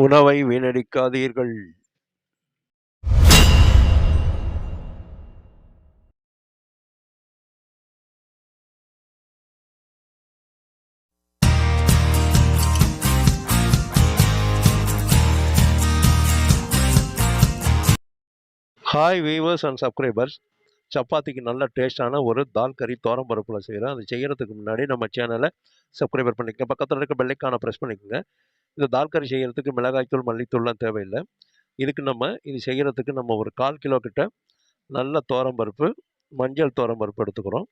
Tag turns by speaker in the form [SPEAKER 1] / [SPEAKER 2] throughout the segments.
[SPEAKER 1] உணவை வீணடிக்காதீர்கள். Hi viewers and subscribers. சப்பாத்திக்கு நல்ல டேஸ்டான ஒரு தால் கறி தோரம் பருப்பில் செய்கிறேன். அது செய்கிறதுக்கு முன்னாடி நம்ம சேனலை சப்ஸ்கிரைபர் பண்ணிக்கங்க. பக்கத்தில் இருக்க பெல்லைக்கான ப்ரெஸ் பண்ணிக்கோங்க. இந்த தால் கறி செய்கிறதுக்கு மிளகாய்த்தூள் மல்லித்தூள்லாம் தேவையில்லை. இது செய்கிறதுக்கு நம்ம ஒரு 1/4 கிலோ கிட்ட நல்ல தோரம் பருப்பு, மஞ்சள் தோரம் பருப்பு எடுத்துக்கிறோம்.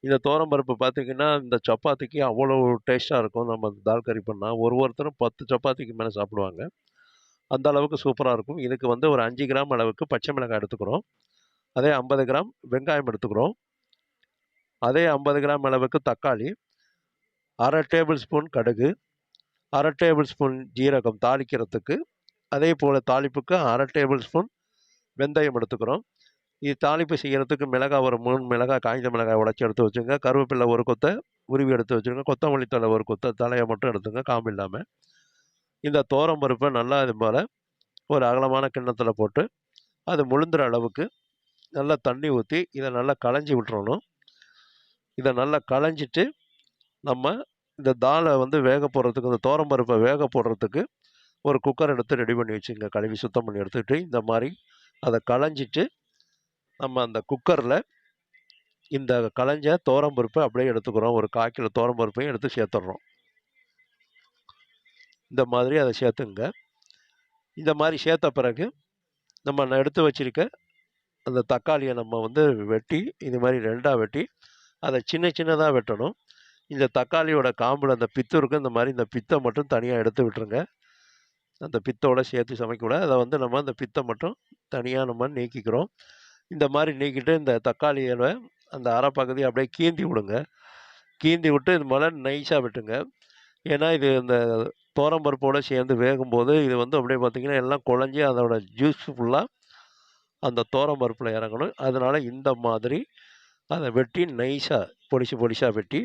[SPEAKER 1] இந்த தோரம் பருப்பு பார்த்திங்கன்னா இந்த சப்பாத்திக்கு அவ்வளோ டேஸ்ட்டாக இருக்கும். நம்ம தால் கறி பண்ணால் ஒருத்தரும் 10 சப்பாத்திக்கு மேலே சாப்பிடுவாங்க. அந்த அளவுக்கு சூப்பராக இருக்கும். இதுக்கு ஒரு 5 கிராம் அளவுக்கு பச்சை மிளகாய் எடுத்துக்கிறோம். அதே 50 கிராம் வெங்காயம் எடுத்துக்கிறோம். அதே 50 கிராம் அளவுக்கு தக்காளி, 1/2 டேபிள் ஸ்பூன் கடுகு, 1/2 டேபிள் ஸ்பூன் ஜீரகம் தாளிக்கிறதுக்கு, அதே போல் தாளிப்புக்கு 1/2 டேபிள் ஸ்பூன் வெந்தயம் எடுத்துக்கிறோம். இது தாளிப்பு செய்கிறதுக்கு மிளகாய் ஒரு 3 மிளகாய் காய்ந்த மிளகாய் உடச்சி எடுத்து வச்சுங்க. கருவேப்பிலை ஒரு கொத்தை உருவி எடுத்து வச்சுருங்க. கொத்தமல்லி தழை ஒரு கொத்தை தலையை மட்டும் எடுத்துங்க, காம்பு இல்லாமல். இந்த தோரம் பருப்பை நல்லா இது போல் ஒரு அகலமான கிண்ணத்தில் போட்டு அது முழுந்துற அளவுக்கு நல்லா தண்ணி ஊற்றி இதை நல்லா களைஞ்சி விட்டுறணும். இதை நல்லா களைஞ்சிட்டு நம்ம இந்த தாலை வேக போடுறதுக்கு, இந்த தோரம் பருப்பை வேக போடுறதுக்கு ஒரு குக்கர் எடுத்து ரெடி பண்ணி வச்சுங்க. கழுவி சுத்தம் பண்ணி எடுத்துக்கிட்டு இந்த மாதிரி அதை களைஞ்சிட்டு நம்ம அந்த குக்கரில் இந்த களைஞ்ச தோரம் பருப்பை அப்படியே எடுத்துக்கிறோம். ஒரு 1/4 கிலோ தோரம் பருப்பையும் எடுத்து சேர்த்துட்றோம். இந்த மாதிரி அதை சேர்த்துங்க. இந்த மாதிரி சேர்த்த பிறகு நம்ம எடுத்து வச்சிருக்க அந்த தக்காளியை நம்ம வெட்டி இது மாதிரி 2ஆக வெட்டி அதை சின்ன சின்னதாக வெட்டணும். இந்த தக்காளியோட காம்பில் அந்த பித்து இருக்கும். இந்த மாதிரி இந்த பித்தை மட்டும் தனியாக எடுத்து விட்டுருங்க. அந்த பித்தோடு சேர்த்து சமைக்கக்கூடாது. அதை நம்ம அந்த பித்தை மட்டும் தனியாக நம்ம நீக்கிக்கிறோம். இந்த மாதிரி நீக்கிட்டு இந்த தக்காளியோட அந்த அரை பகுதியை அப்படியே கீந்தி விடுங்க. கீந்தி விட்டு இது மேலே நைஸாக விட்டுங்க. ஏன்னா இது இந்த தோரம் பருப்போடு சேர்ந்து வேகும்போது இது அப்படியே பார்த்திங்கன்னா எல்லாம் குழஞ்சி அதோட ஜூஸ் ஃபுல்லாக அந்த தோரம் பருப்பில் இறங்கணும். அதனால் இந்த மாதிரி அதை வெட்டி நைஸாக பொடிசாக வெட்டி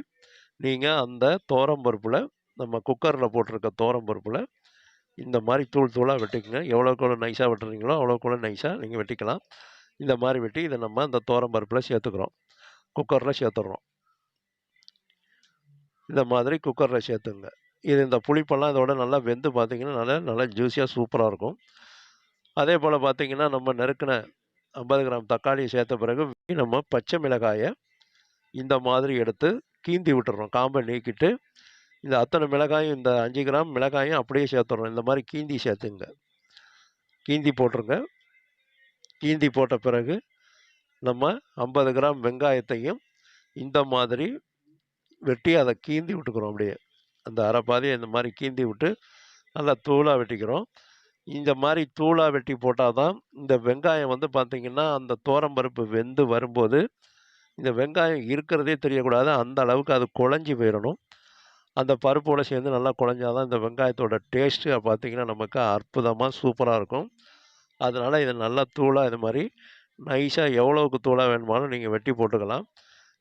[SPEAKER 1] நீங்கள் அந்த தோரம் பருப்பில், நம்ம குக்கரில் போட்டிருக்க தோரம் பருப்பில் இந்த மாதிரி தூளாக வெட்டிக்கங்க. எவ்வளோக்கு நைஸாக வெட்டுறீங்களோ அவ்வளோக்கு நைஸாக நீங்கள் வெட்டிக்கலாம். இந்த மாதிரி வெட்டி இதை நம்ம அந்த தோரம் பருப்பில் சேர்த்துக்கிறோம். குக்கரில் சேர்த்துட்றோம். இந்த மாதிரி குக்கரில் சேர்த்துங்க. இது இந்த புளிப்பெல்லாம் இதோட நல்லா வெந்து பார்த்திங்கன்னா நல்லா ஜூஸியாக சூப்பராக இருக்கும். அதே போல் பார்த்திங்கன்னா நம்ம நறுக்கின 50 கிராம் தக்காளியை சேர்த்த பிறகு நம்ம பச்சை மிளகாயை இந்த மாதிரி எடுத்து கீந்தி விட்டுறோம். காம்பை நீக்கிட்டு இந்த அத்தனை மிளகாயும், இந்த 5 கிராம் மிளகாயும் அப்படியே சேர்த்துறோம். இந்த மாதிரி கீந்தி சேர்த்துங்க. கீந்தி போட்டுருங்க. கீந்தி போட்ட பிறகு நம்ம 50 கிராம் வெங்காயத்தையும் இந்த மாதிரி வெட்டி அதை கீந்தி விட்டுக்கிறோம். அப்படியே அந்த அரை பாதியை இந்த மாதிரி கீந்தி விட்டு நல்லா தூளாக வெட்டிக்கிறோம். இந்த மாதிரி தூளாக வெட்டி போட்டால் தான் இந்த வெங்காயம் பார்த்திங்கன்னா அந்த தோரம் பருப்பு வெந்து வரும்போது இந்த வெங்காயம் இருக்கிறதே தெரியக்கூடாது. அந்த அளவுக்கு அது குழஞ்சி போயிடணும். அந்த பருப்போடு சேர்ந்து நல்லா குழஞ்சாதான் இந்த வெங்காயத்தோட டேஸ்ட்டு பார்த்திங்கன்னா நமக்கு அற்புதமாக சூப்பராக இருக்கும். அதனால் இதை நல்லா தூளாக இது மாதிரி நைஸாக எவ்வளோவுக்கு தூளாக வேணுமாலும் நீங்கள் வெட்டி போட்டுக்கலாம்.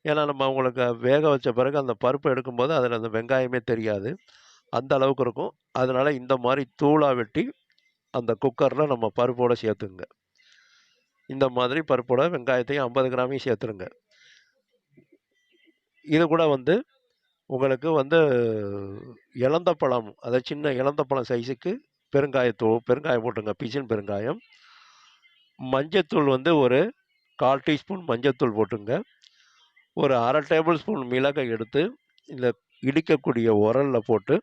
[SPEAKER 1] ஏன்னா நம்ம உங்களுக்கு வேக வச்ச பிறகு அந்த பருப்பு எடுக்கும்போது அதில் அந்த வெங்காயமே தெரியாது. அந்த அளவுக்கு இருக்கும். அதனால் இந்த மாதிரி தூளாக வெட்டி அந்த குக்கரில் நம்ம பருப்போடு சேர்த்துங்க. இந்த மாதிரி பருப்போட வெங்காயத்தையும் 50 கிராமையும் சேர்த்துருங்க. இது கூட உங்களுக்கு இலந்த பழம், அதை சின்ன இலந்த பழம் சைஸுக்கு பெருங்காயம் போட்டுங்க. பிசின் பெருங்காயம். மஞ்சத்தூள் ஒரு 1/4 டீஸ்பூன் மஞ்சத்தூள் போட்டுங்க. ஒரு 1/2 டேபிள் ஸ்பூன் மிளகை எடுத்து இந்த இடிக்கக்கூடிய உரலில் போட்டு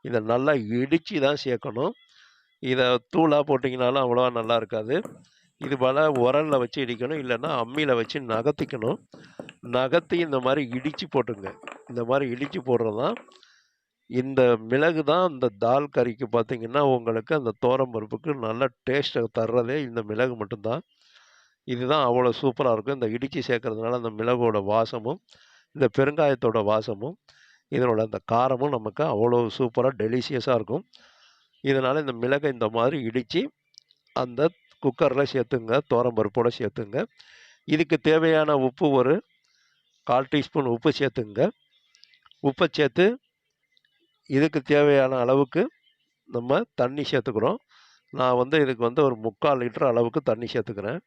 [SPEAKER 1] இதை நல்லா இடித்து தான் சேர்க்கணும். இதை தூளாக போட்டிங்கனாலும் அவ்வளோவா நல்லா இருக்காது. இது போல் உரலில் வச்சு இடிக்கணும். இல்லைன்னா அம்மியில் வச்சு நகர்த்திக்கணும். நகர்த்தி இந்த மாதிரி இடித்து போட்டுங்க. இந்த மாதிரி இடித்து போடுறது தான் இந்த மிளகு தான் இந்த தால் கறிக்கு பார்த்திங்கன்னா உங்களுக்கு அந்த தோரம் பருப்புக்கு நல்ல டேஸ்ட்டை தர்றதே இந்த மிளகு மட்டும்தான். இதுதான் அவ்வளோ சூப்பராக இருக்கும். இந்த இடித்து சேர்க்கறதுனால அந்த மிளகோட வாசமும் இந்த பெருங்காயத்தோட வாசமும் இதனோட அந்த காரமும் நமக்கு அவ்வளோ சூப்பராக டெலிஷியஸாக இருக்கும். இதனால் இந்த மிளகை இந்த மாதிரி இடித்து அந்த குக்கரில் சேர்த்துங்க. தோரம் பருப்போடு சேர்த்துங்க. இதுக்கு தேவையான உப்பு ஒரு 1/4 டீஸ்பூன் உப்பு சேர்த்துங்க. உப்பை சேர்த்து இதுக்கு தேவையான அளவுக்கு நம்ம தண்ணி சேர்த்துக்கிறோம். நான் வந்து இதுக்கு வந்து ஒரு 3/4 லிட்டர் அளவுக்கு தண்ணி சேர்த்துக்கிறேன்.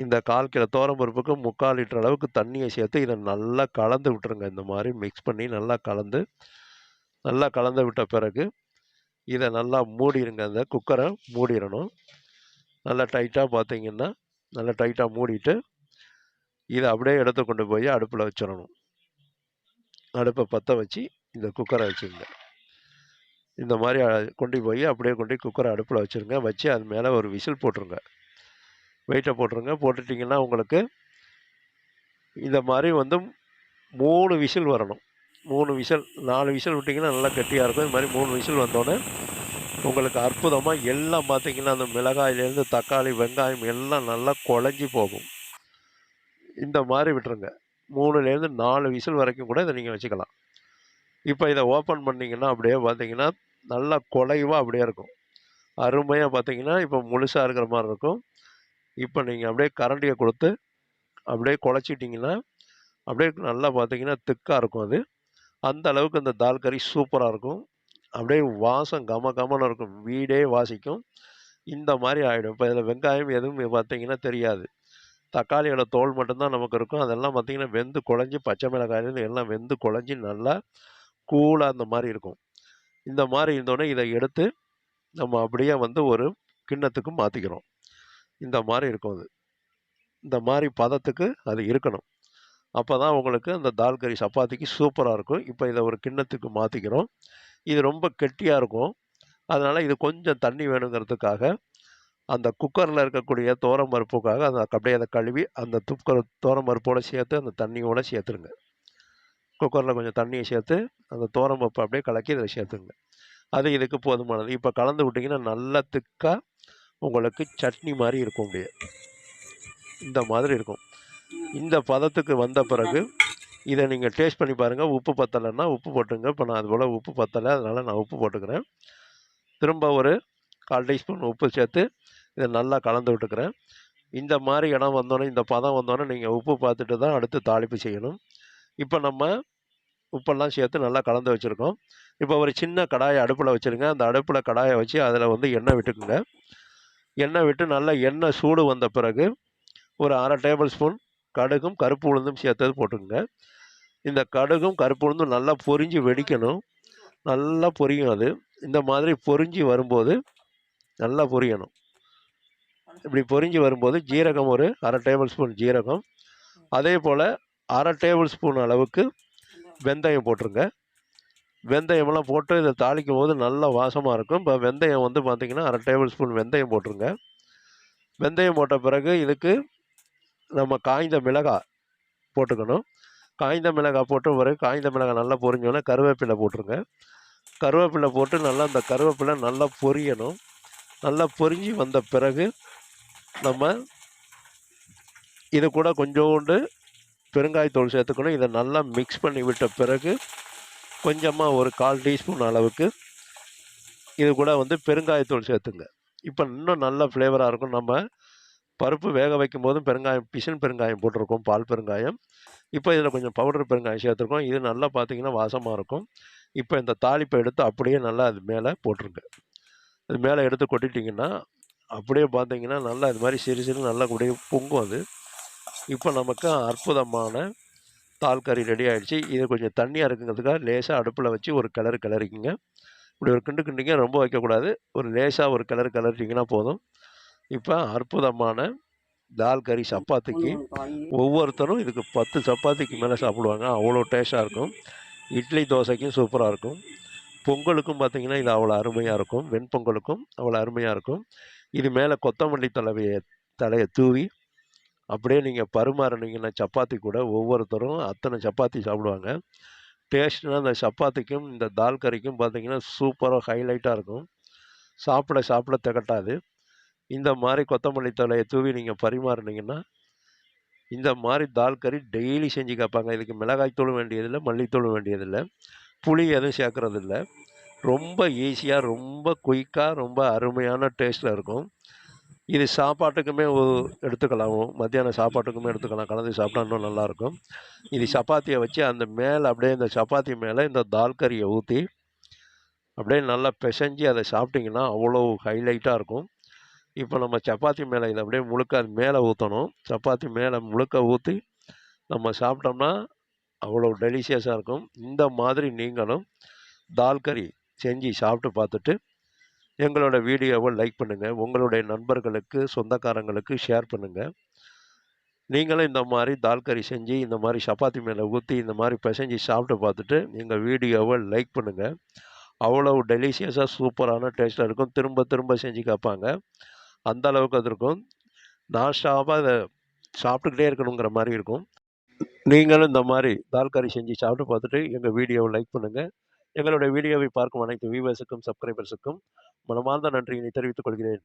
[SPEAKER 1] இந்த 1/4 கிலோ துவரம் பருப்புக்கு 3/4 லிட்டர் அளவுக்கு தண்ணியை சேர்த்து இதை நல்லா கலந்து விட்டுருங்க. இந்த மாதிரி மிக்ஸ் பண்ணி நல்லா கலந்து விட்ட பிறகு இதை நல்லா மூடிடுங்க. அந்த குக்கரை மூடிடணும். நல்லா டைட்டாக பார்த்தீங்கன்னா நல்லா டைட்டாக மூடிட்டு இதை அப்படியே எடுத்து கொண்டு போய் அடுப்பில் வச்சிடணும். அடுப்பை பற்ற வச்சு இந்த குக்கரை வச்சுருங்க. இந்த மாதிரி கொண்டு போய் அப்படியே கொண்டு குக்கரை அடுப்பில் வச்சுருங்க. வச்சு அது மேலே ஒரு விசில் போட்டுருங்க. வெயிட்டை போட்டுருங்க. போட்டுட்டிங்கன்னா உங்களுக்கு இந்த மாதிரி வந்து 3 விசில் வரணும். 3 விசில் 4 விசில் விட்டிங்கன்னா நல்லா கெட்டியாக இருக்கும். இது மாதிரி 3 விசில் வந்தோடனே உங்களுக்கு அற்புதமாக எல்லாம் பார்த்தீங்கன்னா அந்த மிளகாயிலேருந்து தக்காளி வெங்காயம் எல்லாம் நல்லா குழஞ்சி போகும். இந்த மாதிரி விட்டுருங்க. 3லேருந்து 4 விசில் வரைக்கும் கூட இதை நீங்கள் வச்சுக்கலாம். இப்போ இதை ஓப்பன் பண்ணிங்கன்னா அப்படியே பார்த்தீங்கன்னா நல்லா குலைவாக அப்படியே இருக்கும். அருமையாக பார்த்தீங்கன்னா இப்போ முழுசாக இருக்கிற மாதிரி இருக்கும். இப்போ நீங்கள் அப்படியே கரண்டியை கொடுத்து அப்படியே குழச்சிட்டிங்கன்னா அப்படியே நல்லா பார்த்தீங்கன்னா திக்காக இருக்கும். அது அந்த அளவுக்கு அந்த தால் கறி சூப்பராக இருக்கும். அப்படியே வாசம் கம கமன்னு இருக்கும். வீடே வாசிக்கும். இந்த மாதிரி ஆகிடும். இப்போ இதில் வெங்காயம் எதுவும் பார்த்தீங்கன்னா தெரியாது. தக்காளியோட தோல் மட்டும்தான் நமக்கு இருக்கும். அதெல்லாம் பார்த்தீங்கன்னா வெந்து குழஞ்சி பச்சை மிளகாயிலேருந்து எல்லாம் வெந்து குழஞ்சி நல்லா கூலாக அந்த மாதிரி இருக்கும். இந்த மாதிரி இருந்தோடனே இதை எடுத்து நம்ம அப்படியே வந்து ஒரு கிண்ணத்துக்கு மாற்றிக்கிறோம். இந்த மாதிரி இருக்கும். அது இந்த மாதிரி பதத்துக்கு அது இருக்கணும். அப்போ தான் உங்களுக்கு அந்த தால் கறி சப்பாத்திக்கு சூப்பராக இருக்கும். இப்போ இதை ஒரு கிண்ணத்துக்கு மாற்றிக்கிறோம். இது ரொம்ப கெட்டியாக இருக்கும். அதனால் இது கொஞ்சம் தண்ணி வேணுங்கிறதுக்காக அந்த குக்கரில் இருக்கக்கூடிய துவரம் பருப்புக்காக அப்படியே அதை கழுவி அந்த துவரம் பருப்போடு சேர்த்து அந்த தண்ணியோடு சேர்த்துருங்க. குக்கரில் கொஞ்சம் தண்ணியை சேர்த்து அந்த துவரம் பருப்பு அப்படியே கலக்கி இதில் சேர்த்துங்க. அது இதுக்கு போதுமானது. இப்போ கலந்து விட்டிங்கன்னா நல்லா திக்காக உங்களுக்கு சட்னி மாதிரி இருக்கும். அப்படியே இந்த மாதிரி இருக்கும். இந்த பதத்துக்கு வந்த பிறகு இதை நீங்கள் டேஸ்ட் பண்ணி பாருங்கள். உப்பு பத்தலைன்னா உப்பு போட்டுங்க. இப்போ நான் அதுபோல் உப்பு பத்தலை, அதனால் நான் உப்பு போட்டுக்கிறேன். திரும்ப ஒரு 1/4 டீஸ்பூன் உப்பு சேர்த்து இதை நல்லா கலந்து விட்டுக்கிறேன். இந்த மாதிரி இடம் வந்தோடனே இந்த பதம் வந்தோடனே நீங்கள் உப்பு பார்த்துட்டு தான் அடுத்து தாளிப்பு செய்யணும். இப்போ நம்ம உப்பெல்லாம் சேர்த்து நல்லா கலந்து வச்சுருக்கோம். இப்போ ஒரு சின்ன கடாயை அடுப்பில் வச்சுருங்க. அந்த அடுப்பில் கடாயை வச்சு அதில் வந்து எண்ணெய் விட்டுக்குங்க. எண்ணெய் விட்டு நல்லா எண்ணெய் சூடு வந்த பிறகு ஒரு 1/2 டேபிள் ஸ்பூன் கடுகும் கருப்பு உளுந்தும் சேர்த்தது போட்டுக்குங்க. இந்த கடுகும் கருப்பு உளுந்தும் நல்லா பொரிஞ்சு வெடிக்கணும். நல்லா பொரியும். அது இந்த மாதிரி பொரிஞ்சு வரும்போது நல்லா பொரியணும். இப்படி பொரிஞ்சு வரும்போது ஜீரகம் ஒரு 1/2 டேபிள் ஸ்பூன் ஜீரகம், அதே போல் 1/2 டேபிள் ஸ்பூன் அளவுக்கு வெந்தயம் போட்டுருங்க. வெந்தயமெல்லாம் போட்டு இதை தாளிக்கும் போது நல்ல வாசமாக இருக்கும். இப்போ வெந்தயம் வந்து பார்த்திங்கன்னா 1/2 டேபிள் ஸ்பூன் வெந்தயம் போட்டுருங்க. வெந்தயம் போட்ட பிறகு இதுக்கு நம்ம காய்ந்த மிளகாய் போட்டுக்கணும். காய்ந்த மிளகாய் போட்ட பிறகு காய்ந்த மிளகாய் நல்லா பொரிஞ்சோன்னே கருவேப்பிலை போட்டுருங்க. கருவேப்பிலை போட்டு நல்லா அந்த கருவேப்பிலை நல்லா பொரியணும். நல்லா பொரிஞ்சு வந்த பிறகு நம்ம இது கூட கொஞ்சோண்டு பெருங்காயத்தூள் சேர்த்துக்கணும். இதை நல்லா மிக்ஸ் பண்ணி விட்ட பிறகு கொஞ்சமாக ஒரு 1/4 டீஸ்பூன் அளவுக்கு இது கூட வந்து பெருங்காயத்தூள் சேர்த்துங்க. இப்போ இன்னும் நல்ல ஃப்ளேவராக இருக்கும். நம்ம பருப்பு வேக வைக்கும் போதும் பெருங்காயம் பிசின் பெருங்காயம் போட்டிருக்கோம், பால் பெருங்காயம். இப்போ இதில் கொஞ்சம் பவுடர் பெருங்காயம் சேர்த்துருக்கோம். இது நல்லா பார்த்திங்கன்னா வாசமாக இருக்கும். இப்போ இந்த தாளிப்பை எடுத்து அப்படியே நல்லா அது மேலே போட்டுருங்க. அது மேலே எடுத்து கொட்டிட்டிங்கன்னா அப்படியே பார்த்தீங்கன்னா நல்லா இது மாதிரி சிறு சிறு நல்லா அப்படியே பொங்கும். அது இப்போ நமக்கு அற்புதமான தால் கறி ரெடி ஆகிடுச்சு. இது கொஞ்சம் தண்ணியாக இருக்குங்கிறதுக்காக லேசாக அடுப்பில் வச்சு ஒரு கிளறிக்குங்க. இப்படி ஒரு கிண்டிங்க, ரொம்ப வைக்கக்கூடாது. ஒரு லேசாக ஒரு கிளறிட்டிங்கன்னா போதும். இப்போ அற்புதமான தால் கறி சப்பாத்திக்கு ஒவ்வொருத்தரும் இதுக்கு 10 சப்பாத்திக்கு மேலே சாப்பிடுவாங்க. அவ்வளோ டேஸ்ட்டாக இருக்கும். இட்லி தோசைக்கும் சூப்பராக இருக்கும். பொங்கலுக்கும் பார்த்திங்கன்னா இது அவ்வளோ அருமையாக இருக்கும். வெண்பொங்கலுக்கும் அவ்வளோ அருமையாக இருக்கும். இது மேலே கொத்தமல்லி தலையை தூவி அப்படியே நீங்கள் பரிமாறினீங்கன்னா சப்பாத்தி கூட ஒவ்வொருத்தரும் அத்தனை சப்பாத்தி சாப்பிடுவாங்க. டேஸ்ட்னா அந்த சப்பாத்திக்கும் இந்த தால் கறிக்கும் பார்த்திங்கன்னா சூப்பராக ஹைலைட்டாக இருக்கும். சாப்பிட திகட்டாது. இந்த மாதிரி கொத்தமல்லி தலையை தூவி நீங்கள் பரிமாறினீங்கன்னா இந்த மாதிரி தால் கறி டெய்லி செஞ்சு கேட்பாங்க. இதுக்கு மிளகாய்த்தூளும் வேண்டியதில்லை, மல்லித்தூளும் வேண்டியதில்லை, புளி எதுவும் சேர்க்குறதில்ல. ரொம்ப ஈஸியாக, ரொம்ப குயிக்காக, ரொம்ப அருமையான டேஸ்ட்டில் இருக்கும். இது சாப்பாட்டுக்குமே எடுத்துக்கலாம். மத்தியானம் சாப்பாட்டுக்குமே எடுத்துக்கலாம். கலந்து சாப்பிட்டா இன்னும் நல்லாயிருக்கும். இது சப்பாத்தியை வச்சு அந்த மேலே அப்படியே இந்த சப்பாத்தி மேலே இந்த தால் கறியை ஊற்றி அப்படியே நல்லா பிசைஞ்சு அதை சாப்பிட்டிங்கன்னா அவ்வளோ ஹைலைட்டாக இருக்கும். இப்போ நம்ம சப்பாத்தி மேலே இதை அப்படியே முழுக்க அது மேலே ஊற்றணும். சப்பாத்தி மேலே முழுக்க ஊற்றி நம்ம சாப்பிட்டோம்னா அவ்வளோ டெலிஷியஸாக இருக்கும். இந்த மாதிரி நீங்களும் தால் கறி செஞ்சு சாப்பிட்டு பார்த்துட்டு எங்களோட வீடியோவை லைக் பண்ணுங்கள். உங்களுடைய நண்பர்களுக்கு சொந்தக்காரங்களுக்கு ஷேர் பண்ணுங்கள். நீங்களும் இந்த மாதிரி தால் கறி செஞ்சு இந்த மாதிரி சப்பாத்தி மேலே ஊற்றி இந்த மாதிரி பிசைஞ்சு சாப்பிட்டு பார்த்துட்டு எங்கள் வீடியோவை லைக் பண்ணுங்கள். அவ்வளோ டெலிஷியஸாக சூப்பரான டேஸ்ட்டாக இருக்கும். திரும்ப திரும்ப செஞ்சு கேட்பாங்க. அந்த அளவுக்கு அது இருக்கும். நான் ஸ்டாப்பாக அதை சாப்பிட்டுக்கிட்டே இருக்கணுங்கிற மாதிரி இருக்கும். நீங்களும் இந்த மாதிரி தால் கறி செஞ்சு சாப்பிட்டு பார்த்துட்டு எங்கள் வீடியோவை லைக் பண்ணுங்கள். எங்களுடைய வீடியோவை பார்க்கும் அனைத்து வியூவர்ஸுக்கும் சப்ஸ்கிரைபர்ஸுக்கும் மனமார்ந்த நன்றியினை தெரிவித்துக் கொள்கிறேன்.